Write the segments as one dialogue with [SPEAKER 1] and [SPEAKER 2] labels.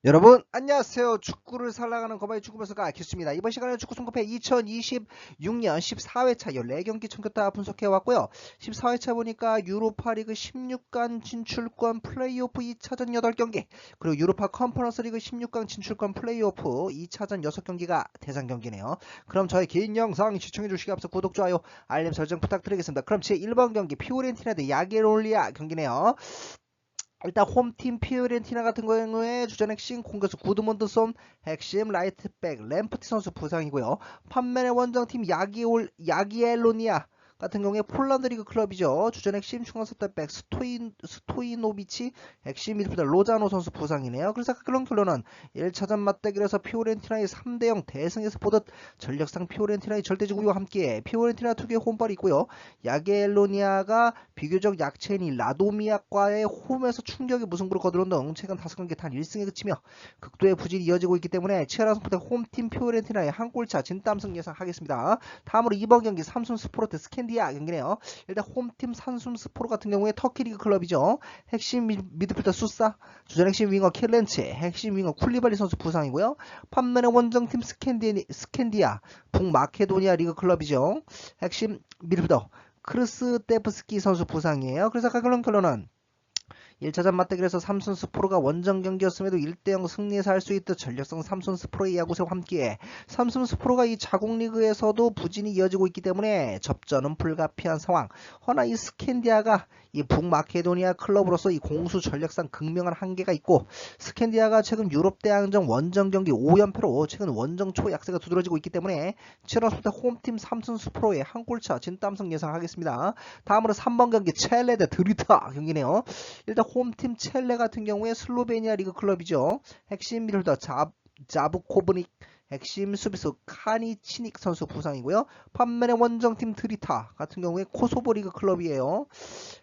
[SPEAKER 1] 여러분 안녕하세요. 축구를 살아가는 거바이 축구분석가 큐스입니다. 이번 시간에는 축구 손꼽회 2026년 14회차 14경기 청겼다 분석해왔고요. 14회차 보니까 유로파리그 16강 진출권 플레이오프 2차전 8경기, 그리고 유로파 컨퍼런스 리그 16강 진출권 플레이오프 2차전 6경기가 대상 경기네요. 그럼 저의 긴 영상 시청해주시기 앞서 구독, 좋아요, 알림 설정 부탁드리겠습니다. 그럼 제1번 경기 피오렌티나 대 야게롤리아 경기네요. 일단 홈팀 피오렌티나 같은 경우에 주전 핵심 공격수 구드문드손, 핵심 라이트백 램프티 선수 부상이고요. 반면에 원정팀 야기엘로니아 같은 경우에 폴란드 리그 클럽이죠. 주전 핵심 중앙선택백 스토이노비치, 핵심 미드필더 로자노 선수 부상이네요. 그래서 그런 결론은 1차전 맞대결에서 피오렌티나의 3대0 대승에서 보듯 전력상 피오렌티나의 절대지구와 함께 피오렌티나 특유의 홈발이 있고요. 야게엘로니아가 비교적 약체인 라도미아과의 홈에서 충격의 무승부를 거두는 등 최근 5경기 단 1승에 그치며 극도의 부진이 이어지고 있기 때문에 치열한 승부대 홈팀 피오렌티나의 한 골차 진땀승 예상하겠습니다. 다음으로 이번 경기 삼순 스포르트 스캔디아 경기네요. 일단 홈팀 삼순 스포르 같은 경우에 터키 리그 클럽이죠. 핵심 미드필더 수사, 주전 핵심 윙어 킬렌치, 핵심 윙어 쿨리발리 선수 부상이고요. 반면에 원정팀 스캔디아 북마케도니아 리그 클럽이죠. 핵심 미드필더 크르스테프스키 선수 부상이에요. 그래서 그런 결론은 1차전 맞대결에서 삼sun 스포르가 원정 경기였음에도 1대0 승리해서 할 수 있듯 전력성 삼sun 스포르의 야구세와 함께 삼sun 스포르가 이 자국 리그에서도 부진이 이어지고 있기 때문에 접전은 불가피한 상황. 허나 이 스캔디아가 이 북마케도니아 클럽으로서 이 공수 전력상 극명한 한계가 있고, 스캔디아가 최근 유럽 대항전 원정 경기 5연패로 최근 원정 초약세가 두드러지고 있기 때문에 치러스부터 홈팀 삼sun 스포르의 한 골차 진땀승 예상하겠습니다. 다음으로 3번 경기 첼레 대 드리타 경기네요. 일단 홈팀 첼레 같은 경우에 슬로베니아 리그 클럽이죠. 핵심 미들더 자부코브닉, 핵심 수비수 카니치닉 선수 부상이고요. 반면에 원정팀 드리타 같은 경우에 코소보 리그 클럽이에요.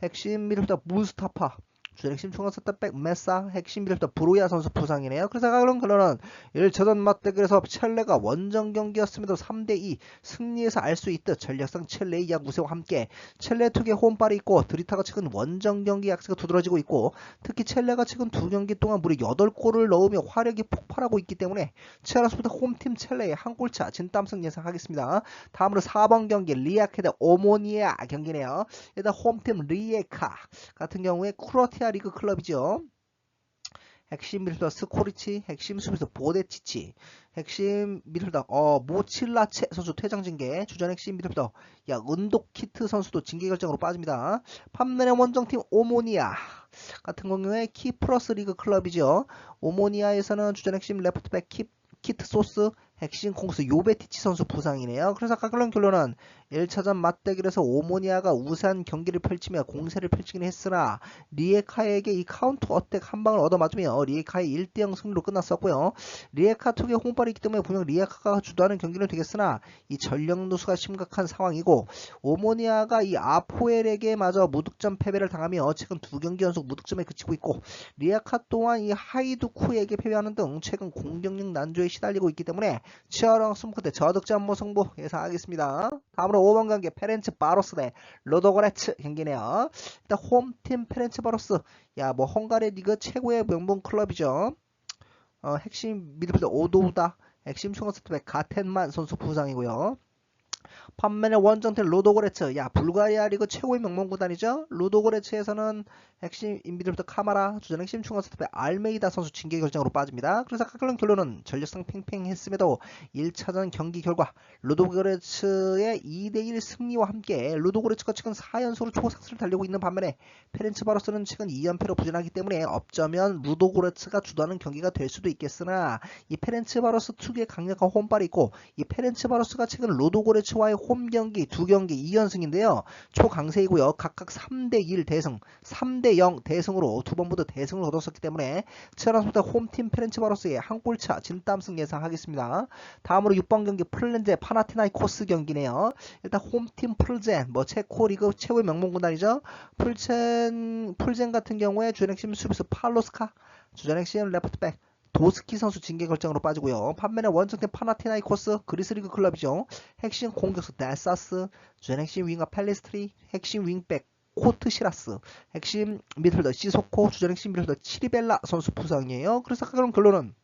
[SPEAKER 1] 핵심 미들더 무스타파, 주전 핵심 중앙선택백 메사, 핵심 미들더 브로야 선수 부상이네요. 그래서 그런 결론은 1차전 맞대결에서 첼레가 원정 경기였음에도 3대2 승리해서 알 수 있듯 전력상 첼레의 야구세와 함께 첼레 특유의 홈발이 있고, 드리타가 최근 원정 경기 약세가 두드러지고 있고, 특히 첼레가 최근 2경기 동안 무려 8골을 넣으며 화력이 폭발하고 있기 때문에 치아라스부터 홈팀 첼레의 한 골차 진땀승 예상하겠습니다. 다음으로 4번 경기 리아케 대 오모니아 경기네요. 일단 홈팀 리에카 같은 경우에 크로아티아 리그 클럽이죠. 핵심 미드필더 스코리치, 핵심 수비수 보데치치, 핵심 미드필더 모칠라체 선수 퇴장 징계, 주전 핵심 미드필더 은도키트 선수도 징계 결정으로 빠집니다. 반면에 원정팀 오모니아 같은 경우에 키프러스 리그 클럽이죠. 오모니아에서는 주전 핵심 레프트백 키트 소스, 핵심 공수 요베티치 선수 부상이네요. 그래서 아까 그런 결론은 1차전 맞대결에서 오모니아가 우세한 경기를 펼치며 공세를 펼치긴 했으나 리에카에게 이 카운터 어택 한 방을 얻어맞으며 리에카의 1대0 승리로 끝났었고요. 리에카 특유의 홍발이 있기 때문에 분명 리에카가 주도하는 경기는 되겠으나 이 전력 누수가 심각한 상황이고, 오모니아가 이 아포엘에게 마저 무득점 패배를 당하며 최근 2경기 연속 무득점에 그치고 있고, 리에카 또한 이 하이두쿠에게 패배하는 등 최근 공격력 난조에 시달리고 있기 때문에 치열한 승부 끝에 저득점 무승부 예상하겠습니다. 다음으로 5번 경기 페렌츠 바로스 대 로도고레츠 경기네요. 일단 홈팀 페렌츠 바로스, 뭐 헝가리 리그 최고의 명문 클럽이죠. 핵심 미드필더 오도우다, 핵심 중앙센터백 가텐만 선수 부상이고요. 반면에 원정팀 루도고레츠, 불가리아 리그 최고의 명문 구단이죠. 루도고레츠에서는 핵심 인비들부터 카마라, 주전 핵심 중앙선수배 알메이다 선수 징계 결정으로 빠집니다. 그래서 각각 결론은 전력상 팽팽했음에도 1차전 경기 결과 루도고레츠의 2대1 승리와 함께 루도고레츠가 최근 4연속으로 초삭스를 달리고 있는 반면에 페렌츠 바로스는 최근 2연패로 부진하기 때문에 업자면 루도고레츠가 주도하는 경기가 될 수도 있겠으나, 이 페렌츠 바로스 특유의 강력한 홈발이 있고, 이 페렌츠 바로스가 최근 루도고레츠와의 홈 경기 2경기 2연승인데요. 초강세이고요. 각각 3대1 대승, 3대0 대승으로 두 번 모두 대승을 거뒀었기 때문에 치열한 승부대 홈팀 페렌츠바로스의 한 골차 진땀승 예상하겠습니다. 다음으로 6번 경기 플렌제 파나티나이코스 경기네요. 일단 홈팀 풀젠, 체코 리그 최고의 명문 구단이죠. 풀젠 같은 경우에 주전 핵심 수비수 팔로스카, 주전 핵심 레프트백 도스키 선수 징계 결정으로 빠지고요. 반면에 원정팀 파나티나이코스 그리스 리그 클럽이죠. 핵심 공격수 데사스, 주전 핵심 윙어 펠리스트리, 핵심 윙백 코트시라스, 핵심 미드필더 시소코, 주전 핵심 미드필더 치리벨라 선수 부상이에요. 그래서 그런 결론은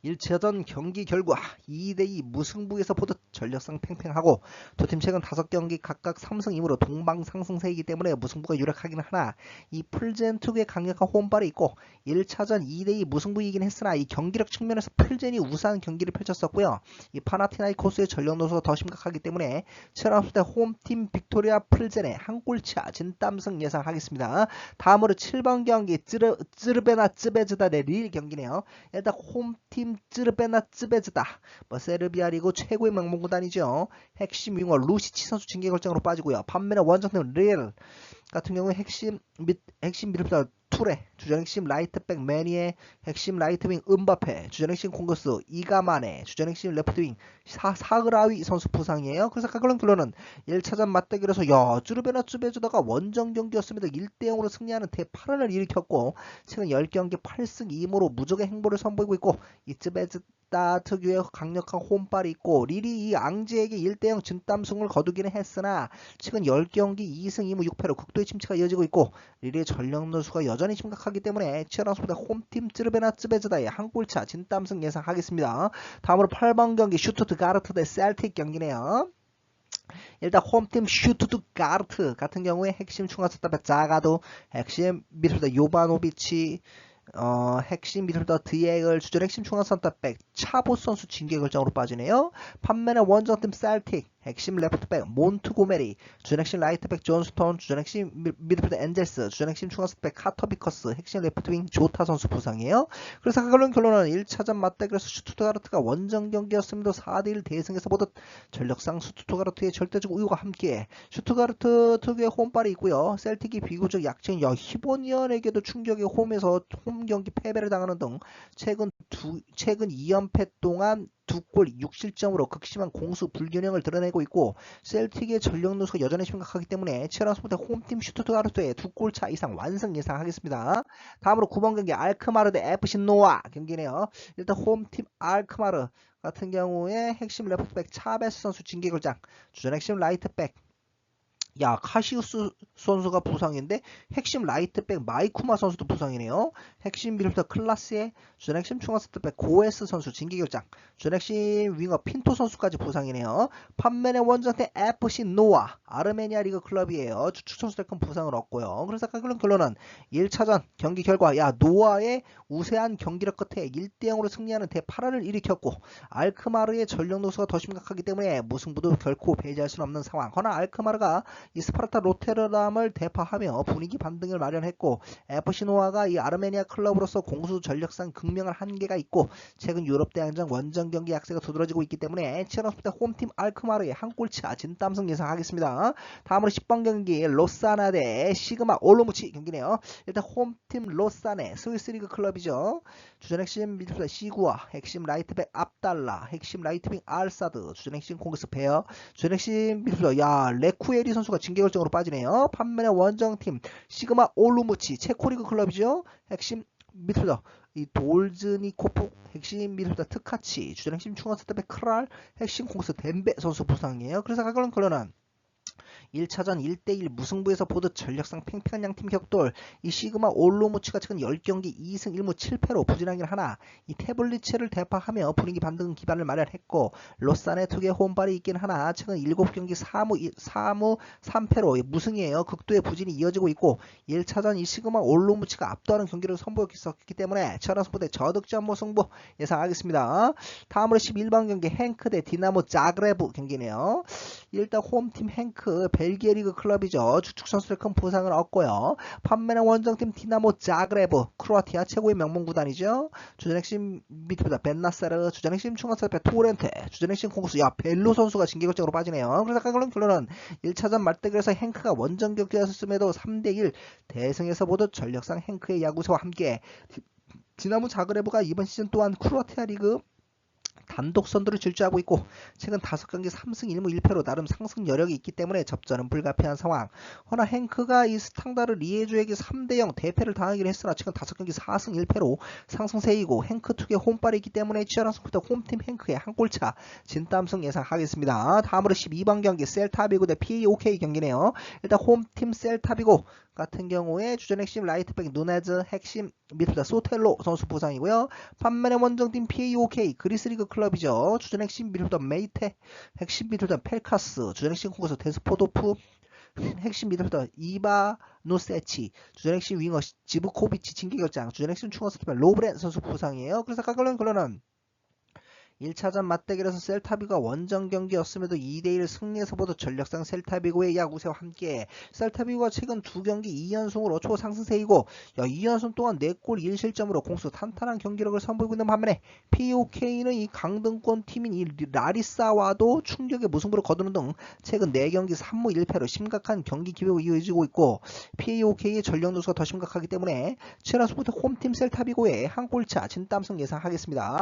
[SPEAKER 1] 1차전 경기 결과 2대2 무승부에서 보듯 전력상 팽팽하고 두 팀 최근 5경기 각각 3승 2무로 동방상승세이기 때문에 무승부가 유력하긴 하나 이 풀젠 특유의 강력한 홈발이 있고 1차전 2대2 무승부이긴 했으나 이 경기력 측면에서 풀젠이 우세한 경기를 펼쳤었고요. 이 파나티나이코스의 전력 노소가 더 심각하기 때문에 체라프대 홈팀 빅토리아 풀젠의 한 골차 진땀승 예상하겠습니다. 다음으로 7번 경기 쯔르베나 쯔베즈다 대 릴 경기네요. 일단 홈팀 쯔르베나 쯔베즈다 세르비아 리그 최고의 명문 구단이죠. 핵심 윙어 루시치 선수 징계 결정으로 빠지고요. 반면에 원정팀 릴 같은 경우에 핵심 미드필더 투레, 주전 핵심 라이트백 매니에, 핵심 라이트윙 은바페, 주전 핵심 공격수 이가마네, 주전 핵심 레프트윙 사그라위 선수 부상이에요. 그래서 그런 결론은 1차전 맞대결에서 쯔르베나 쯔베즈다가 원정 경기였습니다. 1대0으로 승리하는 대파란을 일으켰고 최근 10경기 8승 2무로 무적의 행보를 선보이고 있고 이 쯔베즈다 특유의 강력한 홈발이 있고 릴이 이 앙제에게 1대0 진땀승을 거두기는 했으나 최근 10경기 2승 2무 6패로 극도의 침체가 이어지고 있고 릴의 전력 누수가 여전히 심각하기 때문에 치열한 소보다 홈팀 쯔르베나 쯔베즈다의 한 골차 진땀승 예상하겠습니다. 다음으로 8번 경기 슈투트가르트 대 셀틱 경기네요. 일단 홈팀 슈투트가르트 같은 경우에 핵심 중앙수탑의 자가도, 핵심 미드필더 요바노비치, 핵심 미드필더 드이에글, 주전 핵심 중앙선탑백 차보 선수 징계 결정으로 빠지네요. 반면에 원정팀 셀틱 핵심 레프트백 몬트고메리, 주전 핵심 라이트백 존스톤, 주전 핵심 미드필더 엔젤스, 주전 핵심 중앙선탑백 카터비커스, 핵심 레프트윙 조타 선수 부상이에요. 그래서 그런 결론은 1차전 맞대결에서 슈투트가르트가 원정 경기였음에도 4대1 대승에서 보듯 전력상 슈투트가르트의 절대적 우위와 함께 슈투트가르트 특유의 홈발이 있고요. 셀틱이 비교적 약체인 히보니언에게도 충격의 홈에서 홈 경기 패배를 당하는 등 최근 2연패 동안 2골 6실점으로 극심한 공수 불균형을 드러내고 있고 셀틱의 전력 누수가 여전히 심각하기 때문에 치열한 스포츠 홈팀 슈투트가르트의 2골 차 이상 완승 예상하겠습니다. 다음으로 9번 경기 알크마르 대 FC 노아 경기네요. 일단 홈팀 알크마르 같은 경우에 핵심 레프트백 차베스 선수 징계 결정, 주전 핵심 라이트백 카시우스 선수가 부상인데 핵심 라이트백 마이쿠마 선수도 부상이네요. 핵심 미드필더 클라스의 주전 핵심 중앙센터백 고에스 선수 징계 결정, 주전 핵심 윙어 핀토 선수까지 부상이네요. 반면에 원정팀 FC 노아 아르메니아 리그 클럽이에요. 주축 선수들 큰 부상을 얻고요. 그래서 그런 결론은 1차전 경기 결과 노아의 우세한 경기력 끝에 1대0으로 승리하는 대파란을 일으켰고 알크마르의 전력 노수가 더 심각하기 때문에 무승부도 결코 배제할 수는 없는 상황. 허나 알크마르가 이 스파르타 로테르담을 대파하며 분위기 반등을 마련했고 FC 노아가 이 아르메니아 클럽으로서 공수 전력상 극명한 한계가 있고 최근 유럽 대항전 원정 경기 약세가 두드러지고 있기 때문에 치열한 홈팀 알크마르의 한 골차 진땀승 예상하겠습니다. 다음으로 10번 경기 로사나 대 시그마 올로무치 경기네요. 일단 홈팀 로사네 스위스 리그 클럽이죠. 주전 핵심 미드필더 시구아, 핵심 라이트백 압달라, 핵심 라이트윙 알사드, 주전 핵심 공격수 베어, 주전 핵심 미드필더 레쿠에리 선수가 징계 결정으로 빠지네요. 반면에 원정팀 시그마 올루무치 체코리그 클럽이죠. 핵심 미드필더 이 돌즈니코프, 핵심 미드필더 트카치, 주전 핵심 중앙센터백 크랄, 핵심 공수 덴베 선수 부상이에요. 그래서 그런 결론은 1차전 1대1 무승부에서 보듯 전력상 팽팽한 양팀 격돌, 이 시그마 올로무치가 최근 10경기 2승 1무 7패로 부진하긴 하나 이 태블리체를 대파하며 분위기 반등 기반을 마련했고 로산의 특유의 홈발이 있긴 하나 최근 7경기 4무 3패로 무승이에요. 극도의 부진이 이어지고 있고 1차전 이 시그마 올로무치가 압도하는 경기를 선보였기 때문에 치열한 스포츠의 저득점 무승부 예상하겠습니다. 다음으로 11번 경기 행크 대 디나모 자그레브 경기네요. 일단 홈팀 행크 벨기에 리그 클럽이죠. 주축 선수들 큰 부상을 얻고요. 반면에 원정팀 디나모 자그레브 크로아티아 최고의 명문 구단이죠. 주전 핵심 미드필더 벤나사르, 주전 핵심 중앙선배 토렌테, 주전 핵심 공격수 벨로 선수가 징계 결정으로 빠지네요. 그래서 그런 결론은 1차전 말대결에서 행크가 원정 경기였음에도 3대1 대승에서 보듯 전력상 행크의 야구세와 함께 디나모 자그레브가 이번 시즌 또한 크로아티아 리그 단독 선두를 질주하고 있고 최근 5경기 3승 1무 1패로 나름 상승 여력이 있기 때문에 접전은 불가피한 상황. 허나 행크가 이 스탕다르 리에주에게 3대0 대패를 당하긴 했으나 최근 5경기 4승 1패로 상승세이고 행크 투의 홈발이 있기 때문에 치열한 승부터 홈팀 행크의 한 골차 진땀승 예상하겠습니다. 다음으로 12번 경기 셀타비고 대 PAOK 경기네요. 일단 홈팀 셀타비고 같은 경우에 주전 핵심 라이트백 누네즈, 핵심 미드필더 소텔로 선수 부상이고요. 반면에 원정팀 PAOK 그리스리그 클럽이죠. 주전 핵심 미드필더 메이테, 핵심 미드필더 펠카스, 주전 핵심 공격수 데스포도프, 핵심 미드필더 이바노세치, 주전 핵심 윙어 지브코비치 징계결장, 주전 핵심 충원 스키퍼 로브렌 선수 부상이에요. 그래서 결론은 1차전 맞대결에서 셀타비고가 원정 경기였음에도 2대1 승리에서 보도 전력상 셀타비고의 야구세와 함께 셀타비고가 최근 2경기 2연승으로 초상승세이고 2연승 동안 4골 1실점으로 공수 탄탄한 경기력을 선보이고 있는 반면에 POK는 이 강등권 팀인 이 라리사와도 충격의 무승부를 거두는 등 최근 4경기 3무 1패로 심각한 경기 기복이 이어지고 있고 POK의 전력 누수가 더 심각하기 때문에 치열한 승부터 홈팀 셀타비고의 한 골차 진땀승 예상하겠습니다.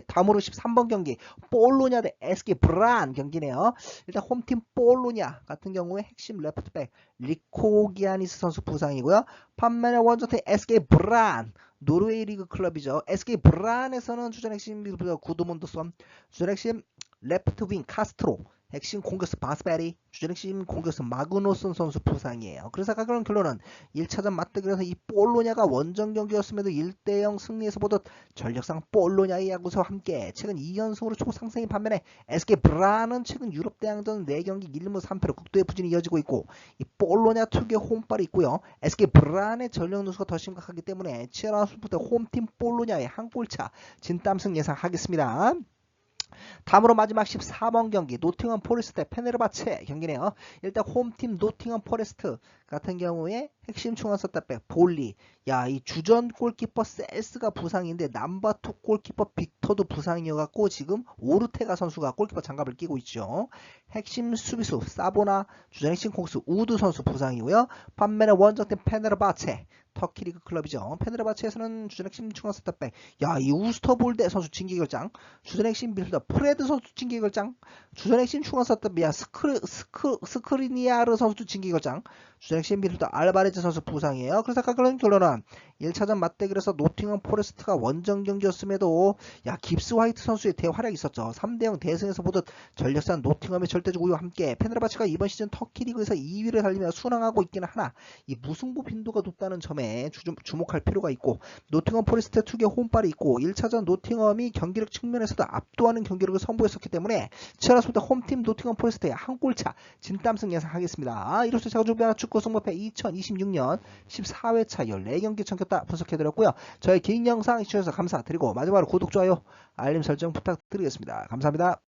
[SPEAKER 1] 다음으로 13번 경기 볼로냐 대 SK 브란 경기네요. 일단 홈팀 볼로냐 같은 경우에 핵심 레프트백 리코기아니스 선수 부상이고요. 반면에 원정팀 SK 브란 노르웨이 리그 클럽이죠. SK 브란에서는 주전 핵심 미드필더 구드문드손, 주전 핵심 레프트 윙 카스트로, 핵심 공격수 바스베리, 주전 핵심 공격수 마그노슨 선수 부상이에요. 그래서 결론은 1차전 맞대결에서 이 볼로냐가 원정 경기였음에도 1대0 승리에서 보듯 전력상 볼로냐의 야구세와 함께 최근 2연승으로 초상승인 반면에 SK 브라는 최근 유럽 대항전 4경기 1무 3패로 극도의 부진이 이어지고 있고 이 볼로냐 특유의 홈발이 있고요. SK 브란의 전력 누수가 더 심각하기 때문에 치열한 승부터 홈팀 볼로냐의 한 골차 진땀승 예상하겠습니다. 다음으로 마지막 14번 경기 노팅엄 포레스트 대 페네르바체 경기네요. 일단 홈팀 노팅엄 포레스트 같은 경우에 핵심 중앙 센터백 볼리, 이 주전 골키퍼 셀스가 부상인데 넘버2 골키퍼 빅터도 부상이어갖고 지금 오르테가 선수가 골키퍼 장갑을 끼고 있죠. 핵심 수비수 사보나, 주전 핵심 공수 우드 선수 부상이고요. 반면에 원정팀 페네르바체 터키 리그 클럽이죠. 페네르바체에서는 주전 핵심 중앙 센터백 이 우스터볼데 선수 징계결장, 주전 핵심 미드필더 프레드 선수 징계결장, 주전 핵심 중앙 센터백 스크리니아르 선수 징계결장, 주전 핵심 미드필더 알바레즈 선수 부상이에요. 그래서 결론은 1차전 맞대결에서 노팅엄 포레스트가 원정 경기였음에도 깁스 화이트 선수의 대활약이 있었죠. 3대0 대승에서 보듯 전력상 노팅엄의 절대적 우위와 함께 페네르바체가 이번 시즌 터키 리그에서 2위를 달리며 순항하고 있기는 하나 이 무승부 빈도가 높다는 점에 주목할 필요가 있고 노팅엄 포레스트 특유의 홈발이 있고 1차전 노팅엄이 경기력 측면에서도 압도하는 경기력을 선보였었기 때문에 치열한 승부터 홈팀 노팅엄 포레스트의 한 골차 진땀승 예상하겠습니다. 이로써 제가 준비한 축구 승부패 2026년 14회차 14경기 청겼다 분석해드렸고요. 저의 긴 영상 시청해주셔서 감사드리고 마지막으로 구독, 좋아요, 알림 설정 부탁드리겠습니다. 감사합니다.